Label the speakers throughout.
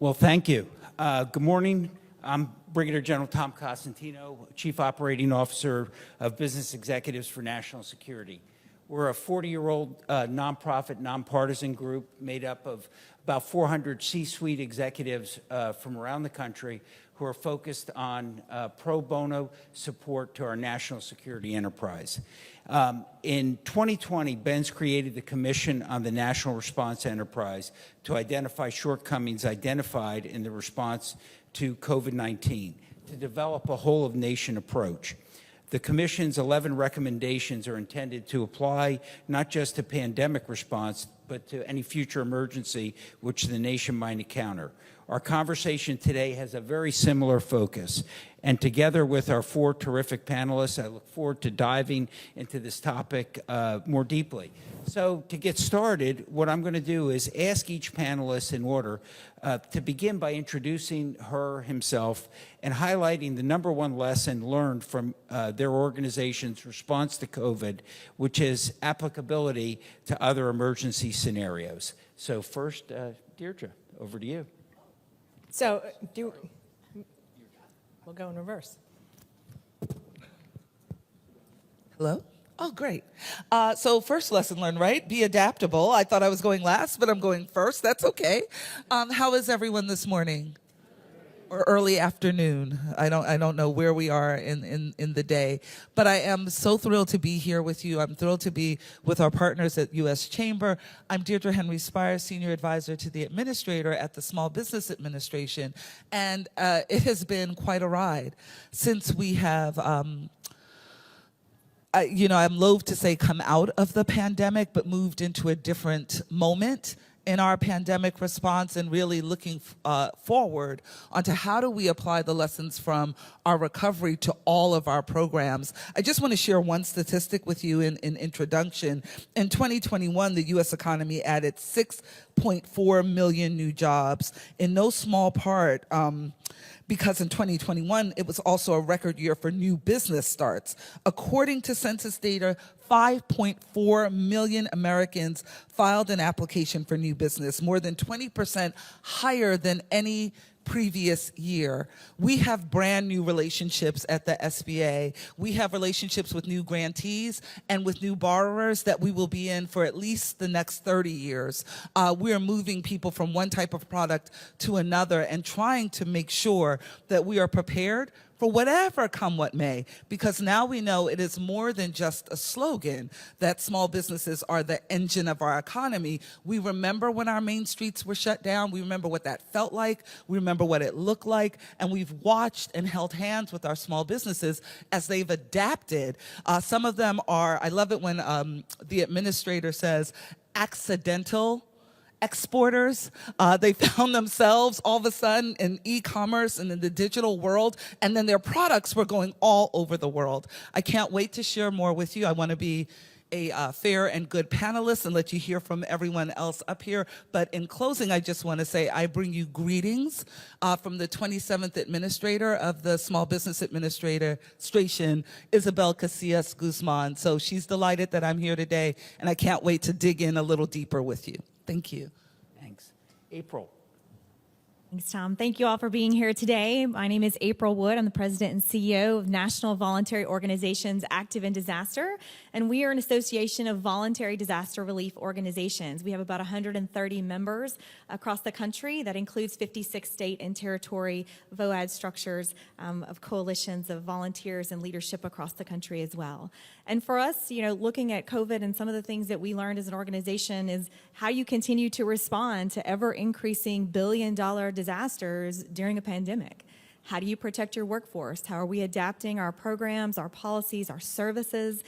Speaker 1: Well, thank you. Good morning. I'm Brigadier General Tom Costantino, Chief Operating Officer of Business Executives for National Security. We're a 40-year-old nonprofit, nonpartisan group made up of about 400 C-suite executives from around the country who are focused on pro bono support to our national security enterprise. In 2020, Ben's created the Commission on the National Response Enterprise to identify shortcomings identified in the response to COVID-19, to develop a whole-of-nation approach. The Commission's 11 recommendations are intended to apply not just to pandemic response, but to any future emergency which the nation might encounter. Our conversation today has a very similar focus, and together with our four terrific panelists, I look forward to diving into this topic more deeply. So to get started, what I'm going to do is ask each panelist in order to begin by introducing himself and highlighting the number one lesson learned from their organization's response to COVID, which is applicability to other emergency scenarios. So first, Deirdre, over to you.
Speaker 2: So we'll go in reverse.
Speaker 3: Hello? Oh, great. So first lesson learned, right? Be adaptable. I thought I was going last, but I'm going first. That's okay. How is everyone this morning? Or early afternoon. I don't know where we are in the day, but I am so thrilled to be here with you. I'm thrilled to be with our partners at U.S. Chamber. I'm Deirdre Henry Spire, Senior Advisor to the Administrator at the Small Business Administration, and it has been quite a ride since we have I'm loath to say come out of the pandemic, but moved into a different moment in our pandemic response and really looking forward onto how do we apply the lessons from our recovery to all of our programs. I just want to share one statistic with you in introduction. In 2021, the U.S. economy added 6.4 million new jobs, in no small part because in 2021, it was also a record year for new business starts. According to census data, 5.4 million Americans filed an application for new business, more than 20% higher than any previous year. We have brand new relationships at the SBA. We have relationships with new grantees and with new borrowers that we will be in for at least the next 30 years. We are moving people from one type of product to another and trying to make sure that we are prepared for whatever come what may, because now we know it is more than just a slogan that small businesses are the engine of our economy. We remember when our main streets were shut down. We remember what that felt like. We remember what it looked like. And we've watched and held hands with our small businesses as they've adapted. Some of them are, I love it when the administrator says, accidental exporters. They found themselves all of a sudden in e-commerce and in the digital world, and then their products were going all over the world. I can't wait to share more with you. I want to be a fair and good panelist and let you hear from everyone else up here. But in closing, I just want to say I bring you greetings from the 27th Administrator of the Small Business Administration, Isabel Casillas Guzman. So she's delighted that I'm here today, and I can't wait to dig in a little deeper with you. Thank you.
Speaker 1: Thanks. April.
Speaker 4: Thanks, Tom. Thank you all for being here today. My name is April Wood. I'm the President and CEO of National Voluntary Organizations Active in Disaster, and we are an association of voluntary disaster relief organizations. We have about 130 members across the country. That includes 56 state and territory VOAD structures of coalitions of volunteers and leadership across the country as well. And for us, looking at COVID and some of the things that we learned as an organization is how you continue to respond to ever-increasing billion-dollar disasters during a pandemic. How do you protect your workforce? How are we adapting our programs, our policies, our services?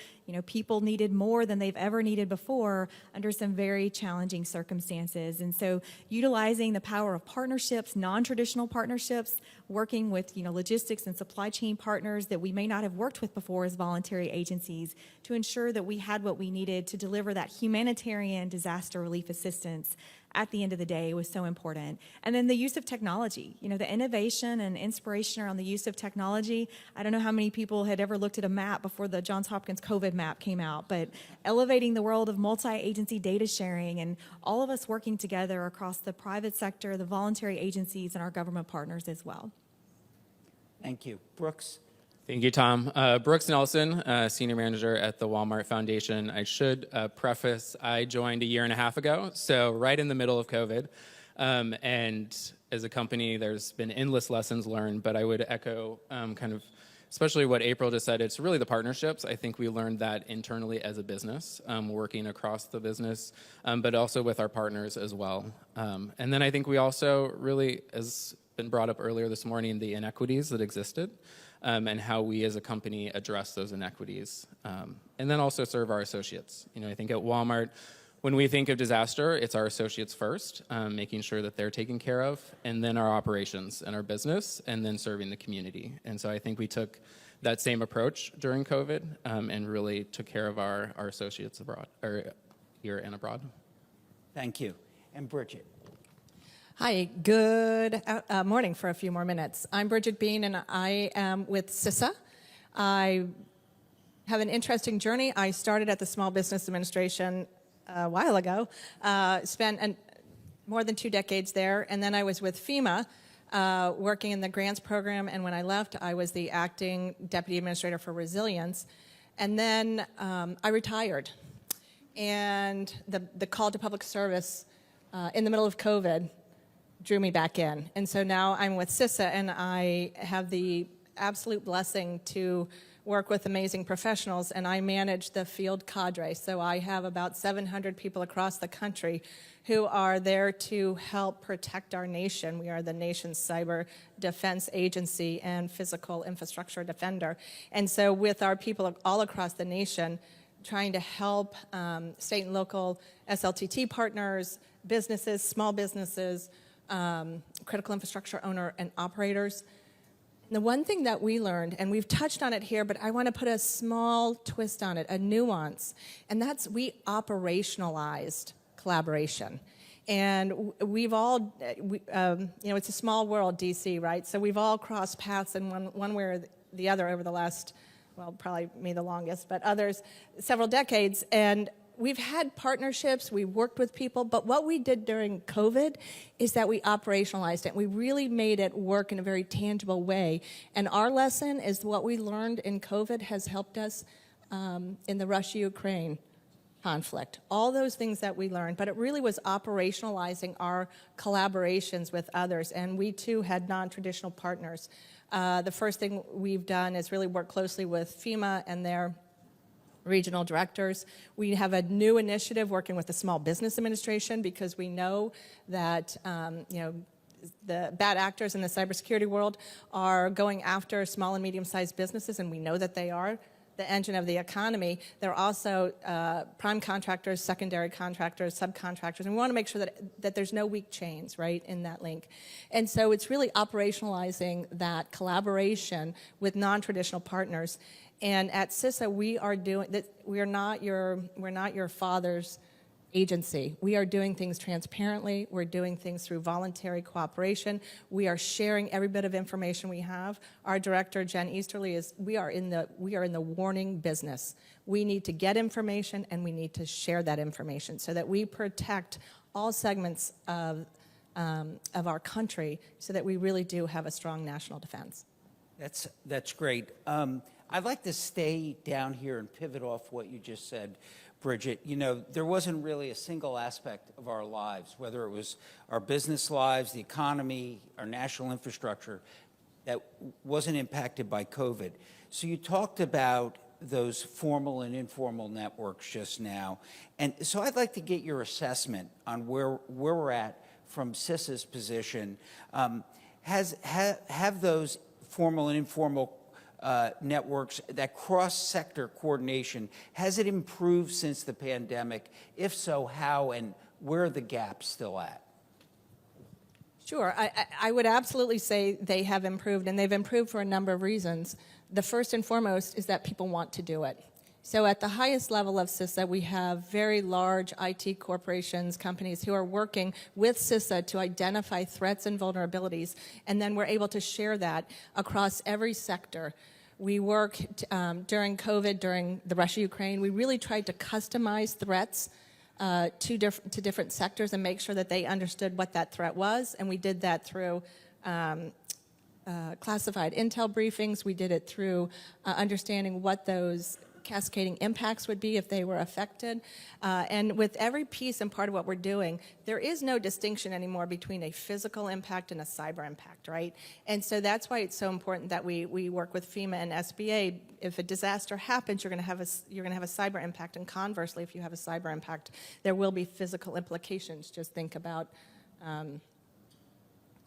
Speaker 4: People needed more than they've ever needed before under some very challenging circumstances. And so utilizing the power of partnerships, non-traditional partnerships, working with logistics and supply chain partners that we may not have worked with before as voluntary agencies to ensure that we had what we needed to deliver that humanitarian disaster relief assistance at the end of the day was so important. And then the use of technology, the innovation and inspiration around the use of technology. I don't know how many people had ever looked at a map before the Johns Hopkins COVID map came out, but elevating the world of multi-agency data sharing and all of us working together across the private sector, the voluntary agencies, and our government partners as well.
Speaker 1: Thank you. Brooks?
Speaker 5: Thank you, Tom. Brooks Nelson, Senior Manager at the Walmart Foundation. I should preface, I joined a year and a half ago, so right in the middle of COVID. And as a company, there's been endless lessons learned, but I would echo especially what April just said. It's really the partnerships. I think we learned that internally as a business, working across the business, but also with our partners as well. And then I think we also really, as been brought up earlier this morning, the inequities that existed. And how we as a company address those inequities. And then also serve our associates. I think at Walmart, when we think of disaster, it's our associates first, making sure that they're taken care of, and then our operations and our business, and then serving the community. And so I think we took that same approach during COVID and really took care of our associates abroad, or here and abroad.
Speaker 1: Thank you. And Bridget?
Speaker 2: Hi, good morning for a few more minutes. I'm Bridget Bean, and I am with CISA. I have an interesting journey. I started at the Small Business Administration a while ago, spent more than 2 decades there, and then I was with FEMA working in the grants program, and when I left, I was the acting Deputy Administrator for Resilience, and then I retired. And the call to public service in the middle of COVID drew me back in. And so now I'm with CISA, and I have the absolute blessing to work with amazing professionals, and I manage the field cadre. So I have about 700 people across the country who are there to help protect our nation. We are the nation's cyber defense agency and physical infrastructure defender. And so with our people all across the nation, trying to help state and local SLTT partners, businesses, small businesses, critical infrastructure owner and operators. The one thing that we learned, and we've touched on it here, but I want to put a small twist on it, a nuance, and that's we operationalized collaboration. And we've all, it's a small world, DC, right? So we've all crossed paths in one way or the other over the last, well, probably me the longest, but others, several decades. And we've had partnerships, we worked with people, but what we did during COVID is that we operationalized it. We really made it work in a very tangible way. And our lesson is what we learned in COVID has helped us in the Russia-Ukraine conflict. All those things that we learned, but it really was operationalizing our collaborations with others. And we too had non-traditional partners. The first thing we've done is really work closely with FEMA and their regional directors. We have a new initiative working with the Small Business Administration because we know that the bad actors in the cybersecurity world are going after small and medium-sized businesses, and we know that they are the engine of the economy. They're also prime contractors, secondary contractors, subcontractors, and we want to make sure that there's no weak chains, right, in that link. And so it's really operationalizing that collaboration with non-traditional partners. And at CISA, we are doing that. We're not your father's agency. We are doing things transparently. We're doing things through voluntary cooperation. We are sharing every bit of information we have. Our director, Jen Easterly, we are in the warning business. We need to get information, and we need to share that information so that we protect all segments of our country, so that we really do have a strong national defense.
Speaker 1: That's great. I'd like to stay down here and pivot off what you just said, Bridget. There wasn't really a single aspect of our lives, whether it was our business lives, the economy, our national infrastructure, that wasn't impacted by COVID. So you talked about those formal and informal networks just now. And so I'd like to get your assessment on where we're at from CISA's position. Have those formal and informal networks, that cross-sector coordination, has it improved since the pandemic? If so, how, and where are the gaps still at?
Speaker 2: Sure. I would absolutely say they have improved, and they've improved for a number of reasons. The first and foremost is that people want to do it. So at the highest level of CISA, we have very large IT corporations, companies who are working with CISA to identify threats and vulnerabilities, and then we're able to share that across every sector. We worked during COVID, during the Russia-Ukraine, we really tried to customize threats to different sectors and make sure that they understood what that threat was, and we did that through classified intel briefings. We did it through understanding what those cascading impacts would be if they were affected. And with every piece and part of what we're doing, there is no distinction anymore between a physical impact and a cyber impact, right? And so that's why it's so important that we work with FEMA and SBA. If a disaster happens, you're going to have a cyber impact, and conversely, if you have a cyber impact, there will be physical implications. Just think about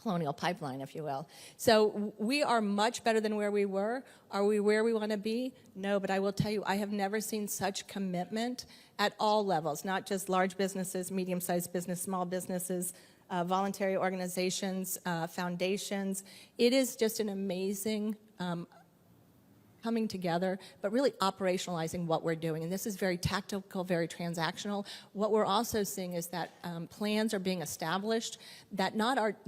Speaker 2: Colonial Pipeline, if you will. So we are much better than where we were. Are we where we want to be? No, but I will tell you, I have never seen such commitment at all levels, not just large businesses, medium-sized business, small businesses, voluntary organizations, foundations. It is just an amazing coming together, but really operationalizing what we're doing. And this is very tactical, very transactional. What we're also seeing is that plans are being established that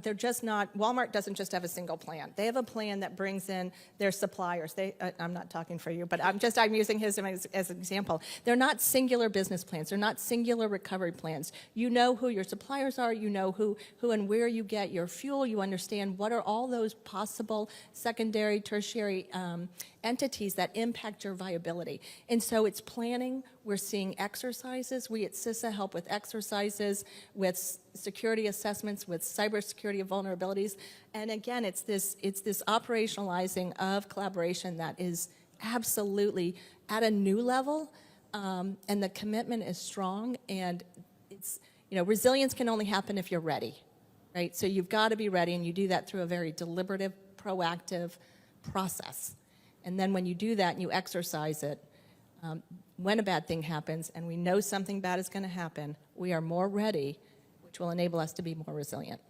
Speaker 2: they're just not, Walmart doesn't just have a single plan. They have a plan that brings in their suppliers. I'm not talking for you, but I'm using his as an example. They're not singular business plans. They're not singular recovery plans. You know who your suppliers are. You know who and where you get your fuel. You understand what are all those possible secondary, tertiary entities that impact your viability. And so it's planning. We're seeing exercises. We at CISA help with exercises, with security assessments, with cybersecurity vulnerabilities. And again, it's this operationalizing of collaboration that is absolutely at a new level, and the commitment is strong. And it's, resilience can only happen if you're ready, right? So you've got to be ready, and you do that through a very deliberative, proactive process. And then when you do that and you exercise it, when a bad thing happens and we know something bad is going to happen, we are more ready, which will enable us to be more resilient.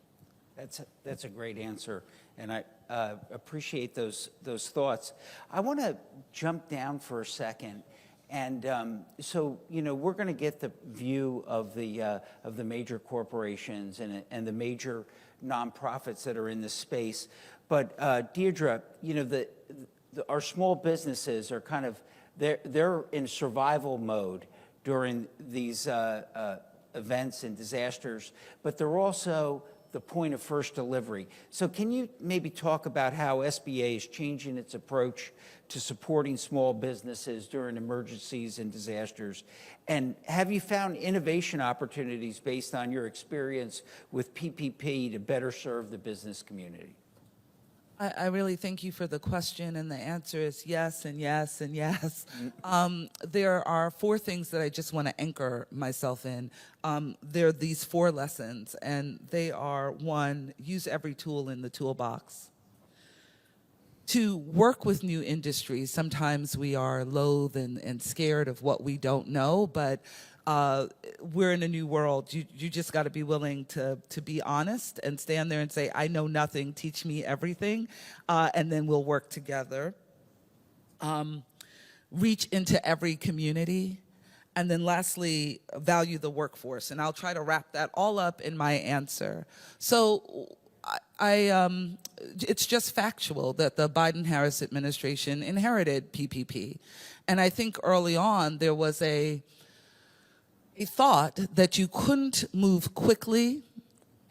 Speaker 1: That's a great answer, and I appreciate those thoughts. I want to jump down for a second, and so we're going to get the view of the major corporations and the major nonprofits that are in this space. But Deirdre, our small businesses are kind of they're in survival mode during these events and disasters, but they're also the point of first delivery. So can you maybe talk about how SBA is changing its approach to supporting small businesses during emergencies and disasters? And have you found innovation opportunities based on your experience with PPP to better serve the business community?
Speaker 3: I really thank you for the question, and the answer is yes and yes and yes. There are 4 things that I just want to anchor myself in. There are these 4 lessons, and they are: 1, use every tool in the toolbox. 2, work with new industries. Sometimes we are loath and scared of what we don't know, but we're in a new world. You just got to be willing to be honest and stand there and say, I know nothing, teach me everything, and then we'll work together. Reach into every community. And then lastly, value the workforce. And I'll try to wrap that all up in my answer. So it's just factual that the Biden-Harris administration inherited PPP. And I think early on there was a thought that you couldn't move quickly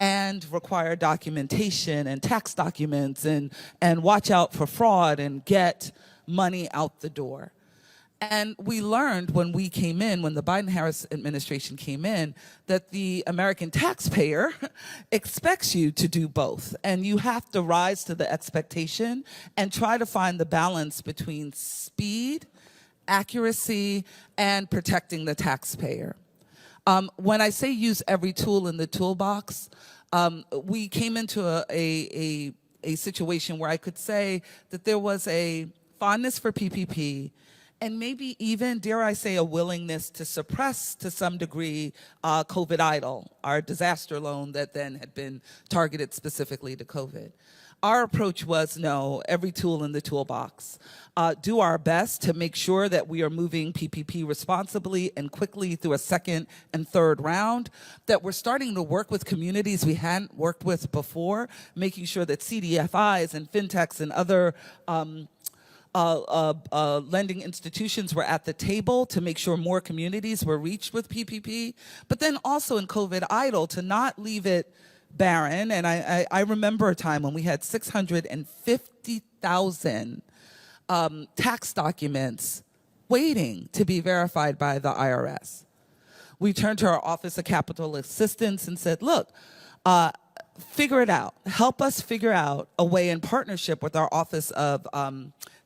Speaker 3: and require documentation and tax documents and watch out for fraud and get money out the door. And we learned when we came in, when the Biden-Harris administration came in, that the American taxpayer expects you to do both. And you have to rise to the expectation and try to find the balance between speed, accuracy, and protecting the taxpayer. When I say use every tool in the toolbox, we came into a situation where I could say that there was a fondness for PPP, and maybe even, dare I say, a willingness to suppress to some degree COVID EIDL, our disaster loan that then had been targeted specifically to COVID. Our approach was no, every tool in the toolbox. Do our best to make sure that we are moving PPP responsibly and quickly through a second and third round, that we're starting to work with communities we hadn't worked with before, making sure that CDFIs and fintechs and other lending institutions were at the table to make sure more communities were reached with PPP, but then also in COVID idle to not leave it barren. And I remember a time when we had 650,000 tax documents waiting to be verified by the IRS. We turned to our Office of Capital Assistance and said, look, figure it out. Help us figure out a way in partnership with our Office of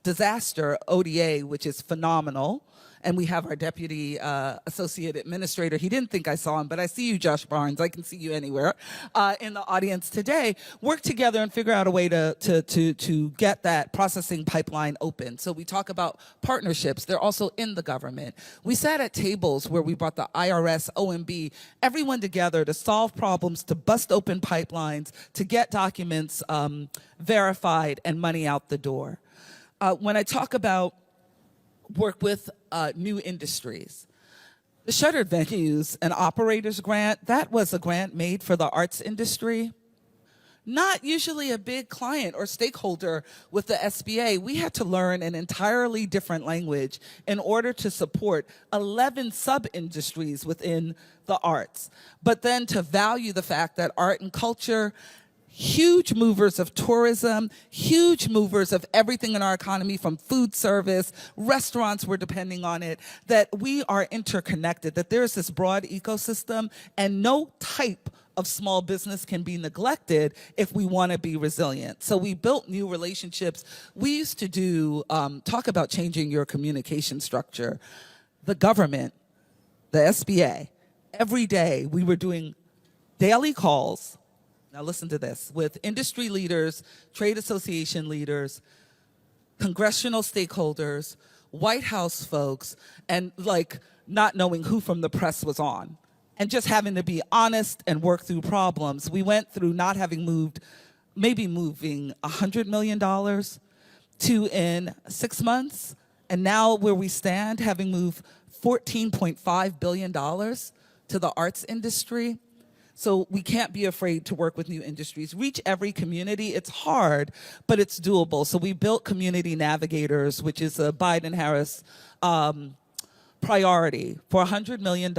Speaker 3: Disaster, ODA, which is phenomenal. And we have our Deputy Associate Administrator. He didn't think I saw him, but I see you, Josh Barnes. I can see you anywhere in the audience today. Work together and figure out a way to get that processing pipeline open. So we talk about partnerships. They're also in the government. We sat at tables where we brought the IRS, OMB, everyone together to solve problems, to bust open pipelines, to get documents verified and money out the door. When I talk about work with new industries, the Shuttered Venues and Operators Grant, that was a grant made for the arts industry. Not usually a big client or stakeholder with the SBA. We had to learn an entirely different language in order to support 11 sub-industries within the arts, but then to value the fact that art and culture, huge movers of tourism, huge movers of everything in our economy, from food service, restaurants were depending on it, that we are interconnected, that there's this broad ecosystem, and no type of small business can be neglected if we want to be resilient. So we built new relationships. We used to do, talk about changing your communication structure. The government, the SBA, every day we were doing daily calls. Now listen to this, with industry leaders, trade association leaders, congressional stakeholders, White House folks, and like not knowing who from the press was on, and just having to be honest and work through problems. We went through not having moved, maybe moving $100 million to in 6 months, and now where we stand, having moved $14.5 billion to the arts industry. So we can't be afraid to work with new industries. Reach every community. It's hard, but it's doable. So we built Community Navigators, which is a Biden-Harris priority for $100 million,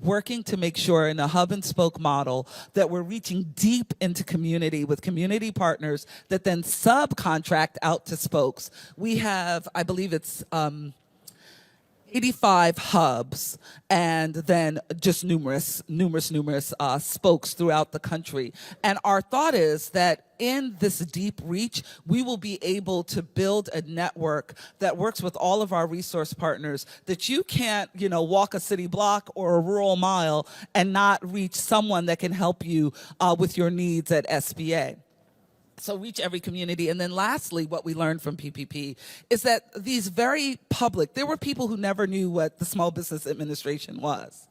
Speaker 3: working to make sure in a hub and spoke model that we're reaching deep into community with community partners that then subcontract out to spokes. We have, I believe it's 85 hubs, and then just numerous spokes throughout the country. And our thought is that in this deep reach, we will be able to build a network that works with all of our resource partners, that you can't, walk a city block or a rural mile and not reach someone that can help you with your needs at SBA. So reach every community. And then lastly, what we learned from PPP is that these very public, there were people who never knew what the Small Business Administration was.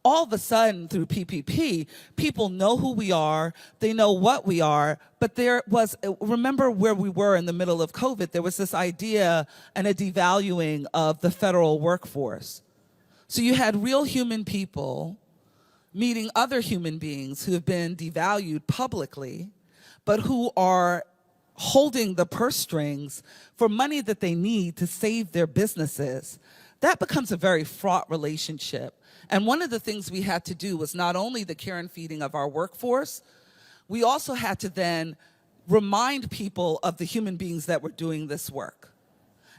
Speaker 3: All of a sudden, through PPP, people know who we are, they know what we are, but there was, remember where we were in the middle of COVID, there was this idea and a devaluing of the federal workforce. So you had real human people meeting other human beings who have been devalued publicly, but who are holding the purse strings for money that they need to save their businesses. That becomes a very fraught relationship. And one of the things we had to do was not only the care and feeding of our workforce, we also had to then remind people of the human beings that were doing this work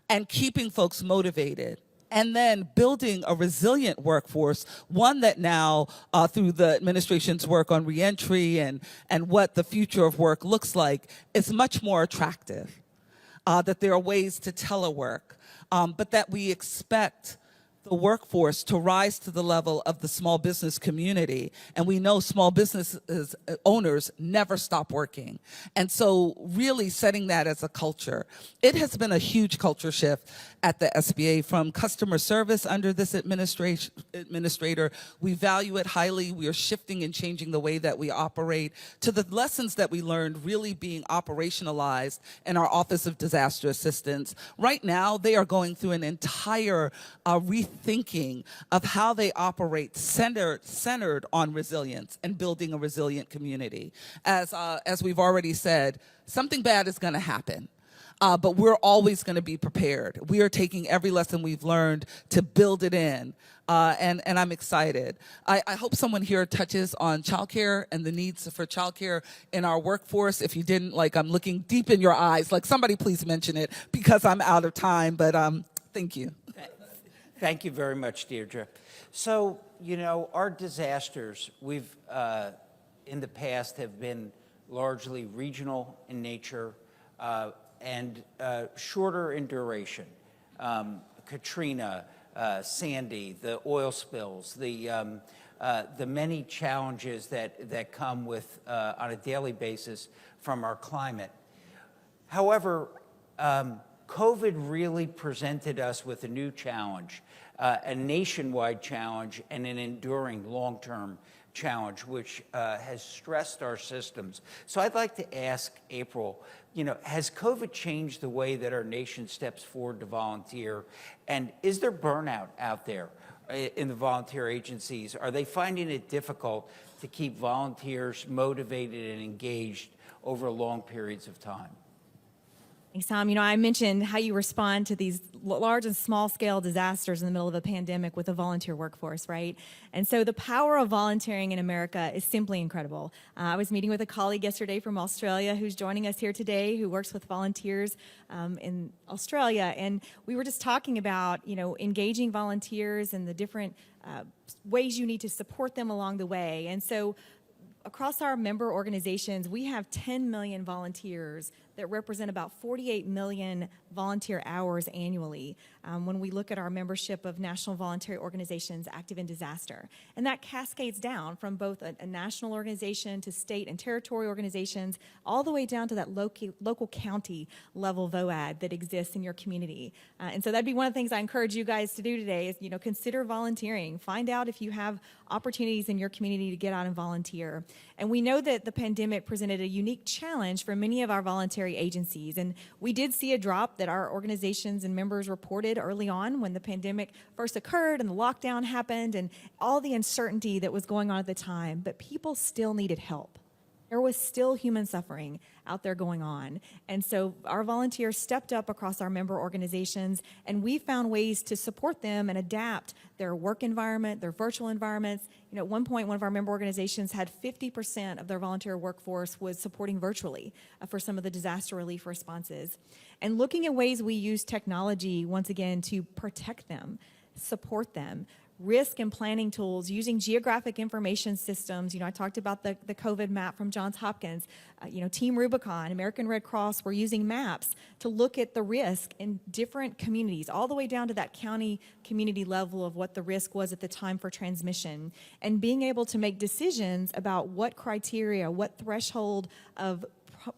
Speaker 3: and keeping folks motivated. And then building a resilient workforce, one that now, through the administration's work on reentry and what the future of work looks like, is much more attractive. That there are ways to telework, but that we expect the workforce to rise to the level of the small business community. And we know small business owners never stop working. And so really setting that as a culture. It has been a huge culture shift at the SBA from customer service under this administrator. We value it highly. We are shifting and changing the way that we operate to the lessons that we learned really being operationalized in our Office of Disaster Assistance. Right now, they are going through an entire rethinking of how they operate centered on resilience and building a resilient community. As we've already said, something bad is going to happen. But we're always going to be prepared. We are taking every lesson we've learned to build it in, and I'm excited. I hope someone here touches on childcare and the needs for childcare in our workforce. If you didn't, like, I'm looking deep in your eyes. Like, somebody please mention it because I'm out of time, but thank you.
Speaker 1: Thank you very much, Deirdre. So, you know, our disasters, we've, in the past, have been largely regional in nature, and shorter in duration. Katrina, Sandy, the oil spills, the many challenges that come with on a daily basis from our climate. However, COVID really presented us with a new challenge, a nationwide challenge and an enduring long-term challenge, which has stressed our systems. So I'd like to ask April, you know, has COVID changed the way that our nation steps forward to volunteer? And is there burnout out there in the volunteer agencies? Are they finding it difficult to keep volunteers motivated and engaged over long periods of time?
Speaker 4: Thanks, Tom. You know, I mentioned how you respond to these large and small scale disasters in the middle of a pandemic with a volunteer workforce, right? And so the power of volunteering in America is simply incredible. I was meeting with a colleague yesterday from Australia who's joining us here today, who works with volunteers in Australia. And we were just talking about, you know, engaging volunteers and the different ways you need to support them along the way. And so across our member organizations, we have 10 million volunteers that represent about 48 million volunteer hours annually when we look at our membership of national voluntary organizations active in disaster. And that cascades down from both a national organization to state and territory organizations, all the way down to that local county level VOAD that exists in your community. And so that'd be one of the things I encourage you guys to do today is, you know, consider volunteering. Find out if you have opportunities in your community to get out and volunteer. And we know that the pandemic presented a unique challenge for many of our voluntary agencies. And we did see a drop that our organizations and members reported early on when the pandemic first occurred and the lockdown happened and all the uncertainty that was going on at the time. But people still needed help. There was still human suffering out there going on. And so our volunteers stepped up across our member organizations, and we found ways to support them and adapt their work environment, their virtual environments. You know, at one point, one of our member organizations had 50% of their volunteer workforce was supporting virtually for some of the disaster relief responses. And looking at ways we use technology, once again, to protect them, support them, risk and planning tools, using geographic information systems. You know, I talked about the COVID map from Johns Hopkins. You know, Team Rubicon, American Red Cross, were using maps to look at the risk in different communities, all the way down to that county community level of what the risk was at the time for transmission, and being able to make decisions about what criteria, what threshold of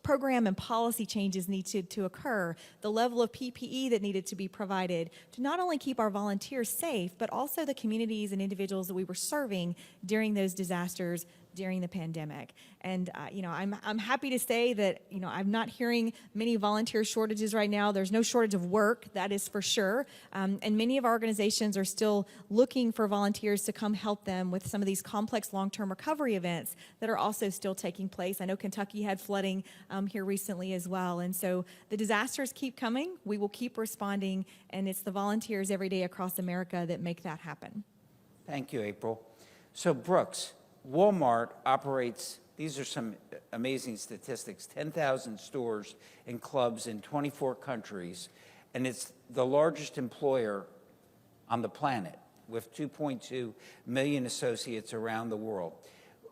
Speaker 4: program and policy changes needed to occur, the level of PPE that needed to be provided to not only keep our volunteers safe, but also the communities and individuals that we were serving during those disasters during the pandemic. And you know, I'm happy to say that, you know, I'm not hearing many volunteer shortages right now. There's no shortage of work, that is for sure. And many of our organizations are still looking for volunteers to come help them with some of these complex long-term recovery events that are also still taking place. I know Kentucky had flooding here recently as well. And so the disasters keep coming. We will keep responding, and it's the volunteers every day across America that make that happen.
Speaker 1: Thank you, April. So Brooks, Walmart operates, these are some amazing statistics, 10,000 stores and clubs in 24 countries, and it's the largest employer on the planet with 2.2 million associates around the world.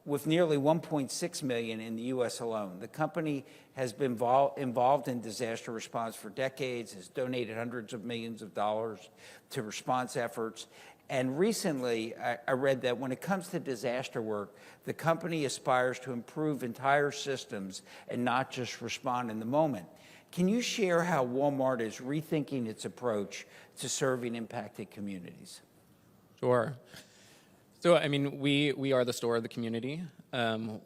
Speaker 1: with nearly 1.6 million in the U.S. alone. The company has been involved in disaster response for decades, has donated hundreds of millions of dollars to response efforts. And recently, I read that when it comes to disaster work, the company aspires to improve entire systems and not just respond in the moment. Can you share how Walmart is rethinking its approach to serving impacted communities?
Speaker 5: Sure. So, I mean, we are the store of the community.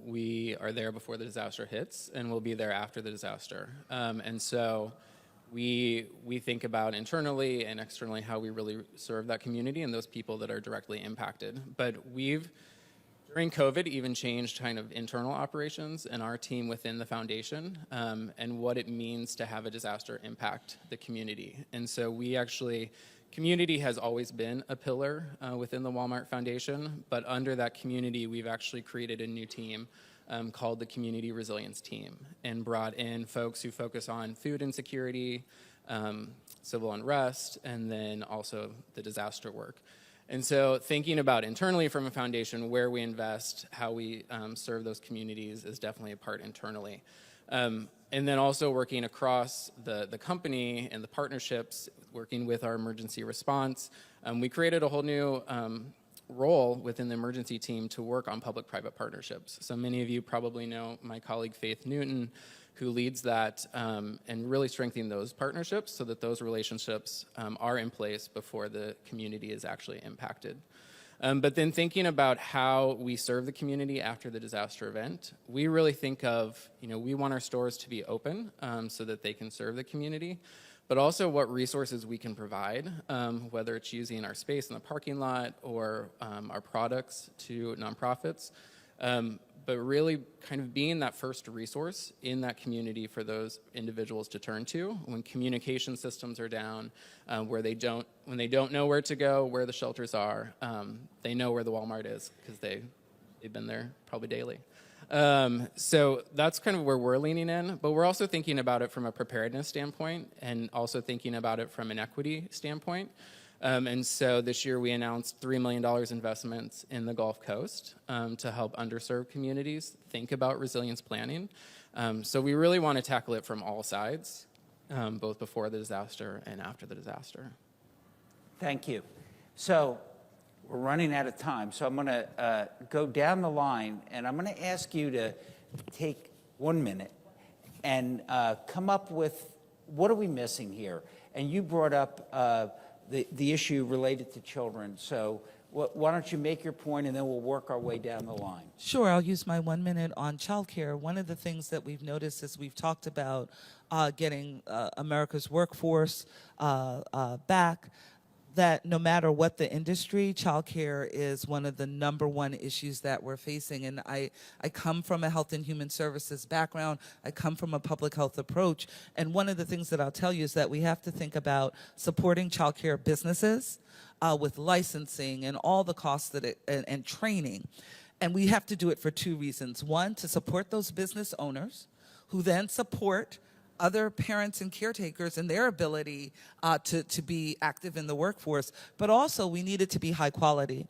Speaker 5: We are there before the disaster hits, and we'll be there after the disaster. And so we think about internally and externally how we really serve that community and those people that are directly impacted. But we've, during COVID, even changed kind of internal operations and our team within the foundation and what it means to have a disaster impact the community. And so we actually, community has always been a pillar within the Walmart Foundation, but under that community, we've actually created a new team called the Community Resilience Team and brought in folks who focus on food insecurity, civil unrest, and then also the disaster work. And so thinking about internally from a foundation where we invest, how we serve those communities is definitely a part internally. And then also working across the company and the partnerships, working with our emergency response. We created a whole new role within the emergency team to work on public-private partnerships. So many of you probably know my colleague Faith Newton, who leads that and really strengthening those partnerships so that those relationships are in place before the community is actually impacted. But then thinking about how we serve the community after the disaster event, we really think of, we want our stores to be open so that they can serve the community, but also what resources we can provide, whether it's using our space in the parking lot or our products to nonprofits. But really kind of being that first resource in that community for those individuals to turn to when communication systems are down, when they don't know where to go, where the shelters are, they know where the Walmart is because they've been there probably daily. So that's kind of where we're leaning in, but we're also thinking about it from a preparedness standpoint and also thinking about it from an equity standpoint. And so this year we announced $3 million investments in the Gulf Coast to help underserved communities think about resilience planning. So we really want to tackle it from all sides, both before the disaster and after the disaster.
Speaker 1: Thank you. So we're running out of time, so I'm going to go down the line, and I'm going to ask you to take 1 minute and come up with what are we missing here? And you brought up the issue related to children. So why don't you make your point, and then we'll work our way down the line.
Speaker 3: Sure, I'll use my 1 minute on childcare. One of the things that we've noticed as we've talked about getting America's workforce back, that no matter what the industry, childcare is one of the #1 issues that we're facing. And I come from a health and human services background. I come from a public health approach. And one of the things that I'll tell you is that we have to think about supporting childcare businesses with licensing and all the costs that and training. And we have to do it for 2 reasons. One, to support those business owners who then support other parents and caretakers and their ability to be active in the workforce. But also we need it to be high quality,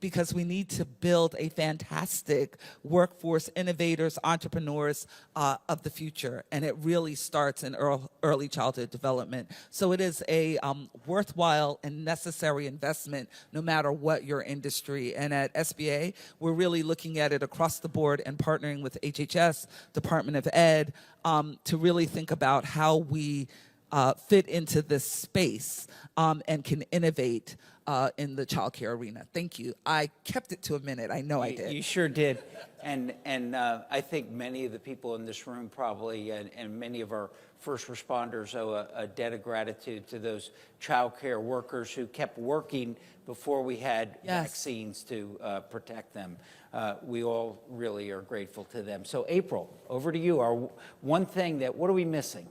Speaker 3: because we need to build a fantastic workforce, innovators, entrepreneurs of the future. And it really starts in early childhood development. So it is a worthwhile and necessary investment no matter what your industry. And at SBA, we're really looking at it across the board and partnering with HHS, Department of Ed, to really think about how we fit into this space and can innovate in the childcare arena. Thank you. I kept it to a minute. I know I did.
Speaker 1: You sure did. And I think many of the people in this room probably, and many of our first responders owe a debt of gratitude to those childcare workers who kept working before we had vaccines to protect them. We all really are grateful to them. So April, over to you. Our one thing what are we missing?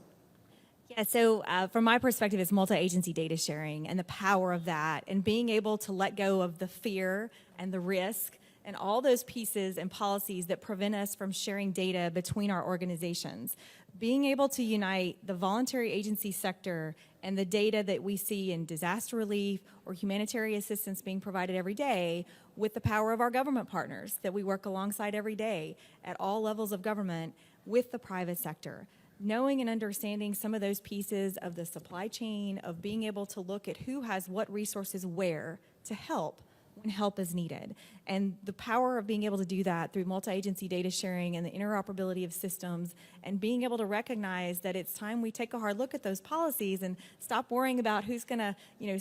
Speaker 4: Yeah, so from my perspective, it's multi-agency data sharing and the power of that and being able to let go of the fear and the risk and all those pieces and policies that prevent us from sharing data between our organizations. being able to unite the voluntary agency sector and the data that we see in disaster relief or humanitarian assistance being provided every day with the power of our government partners that we work alongside every day at all levels of government with the private sector. Knowing and understanding some of those pieces of the supply chain, of being able to look at who has what resources where to help when help is needed. And the power of being able to do that through multi-agency data sharing and the interoperability of systems, and being able to recognize that it's time we take a hard look at those policies and stop worrying about who's going to,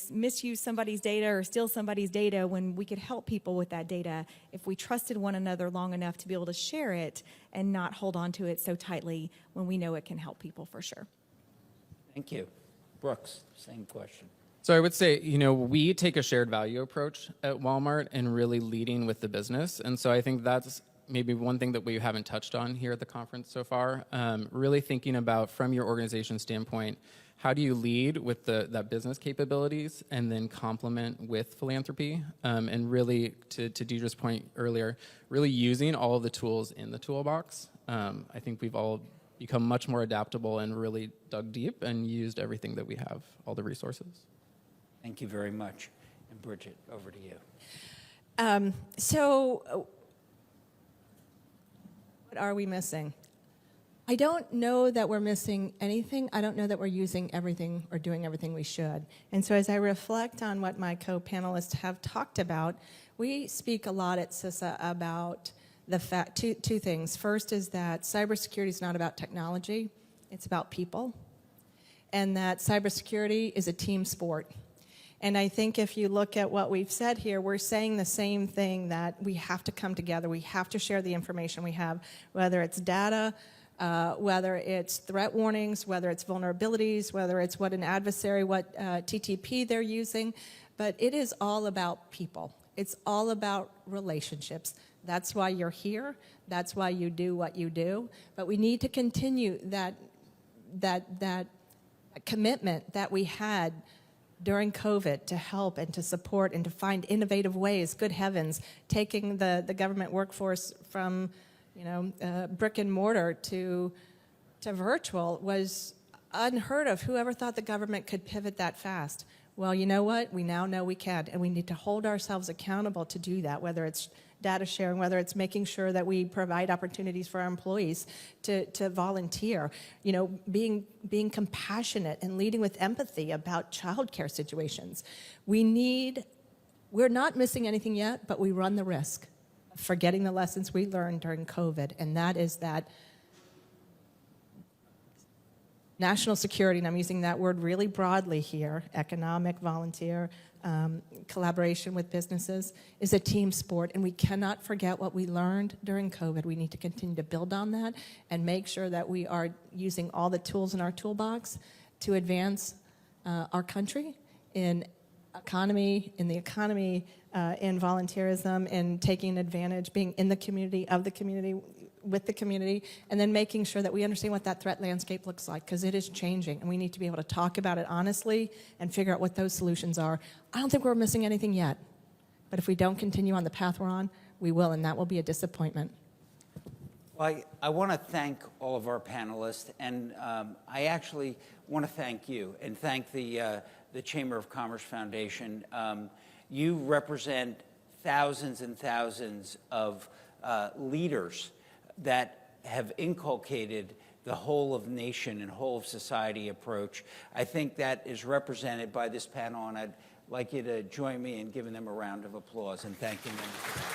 Speaker 4: misuse somebody's data or steal somebody's data, when we could help people with that data if we trusted one another long enough to be able to share it and not hold on to it so tightly when we know it can help people for sure.
Speaker 1: Thank you. Brooks, same question.
Speaker 5: So I would say, we take a shared value approach at Walmart and really leading with the business. And so I think that's maybe one thing that we haven't touched on here at the conference so far. Really thinking about, from your organization standpoint, how do you lead with that business capabilities and then complement with philanthropy? And really, to Deidre's point earlier, really using all of the tools in the toolbox. I think we've all become much more adaptable and really dug deep and used everything that we have, all the resources.
Speaker 1: Thank you very much. And Bridget, over to you.
Speaker 2: What are we missing? I don't know that we're missing anything. I don't know that we're using everything or doing everything we should. And so as I reflect on what my co-panelists have talked about, we speak a lot at CISA about the fact, two things. First is that cybersecurity is not about technology, it's about people. And that cybersecurity is a team sport. And I think if you look at what we've said here, we're saying the same thing, that we have to come together. We have to share the information we have, whether it's data, whether it's threat warnings, whether it's vulnerabilities, whether it's what an adversary, what TTP they're using. But it is all about people. It's all about relationships. That's why you're here. That's why you do what you do. But we need to continue that commitment that we had during COVID to help and to support and to find innovative ways. Good heavens, taking the government workforce from brick and mortar to virtual was unheard of. Whoever thought the government could pivot that fast? Well, you know what? We now know we can, and we need to hold ourselves accountable to do that, whether it's data sharing, whether it's making sure that we provide opportunities for our employees to volunteer, being compassionate and leading with empathy about childcare situations. We're not missing anything yet, but we run the risk of forgetting the lessons we learned during COVID, and that is that national security, and I'm using that word really broadly here, economic, volunteer, collaboration with businesses, is a team sport, and we cannot forget what we learned during COVID. We need to continue to build on that and make sure that we are using all the tools in our toolbox to advance our country in the economy, in volunteerism, in taking advantage, being in the community, of the community, with the community, and then making sure that we understand what that threat landscape looks like, because it is changing, and we need to be able to talk about it honestly and figure out what those solutions are. I don't think we're missing anything yet, but if we don't continue on the path we're on, we will, and that will be a disappointment.
Speaker 1: Well, I want to thank all of our panelists, and I actually want to thank you and thank the Chamber of Commerce Foundation. You represent thousands and thousands of leaders that have inculcated the whole of nation and whole of society approach. I think that is represented by this panel, and I'd like you to join me in giving them a round of applause and thanking them for that.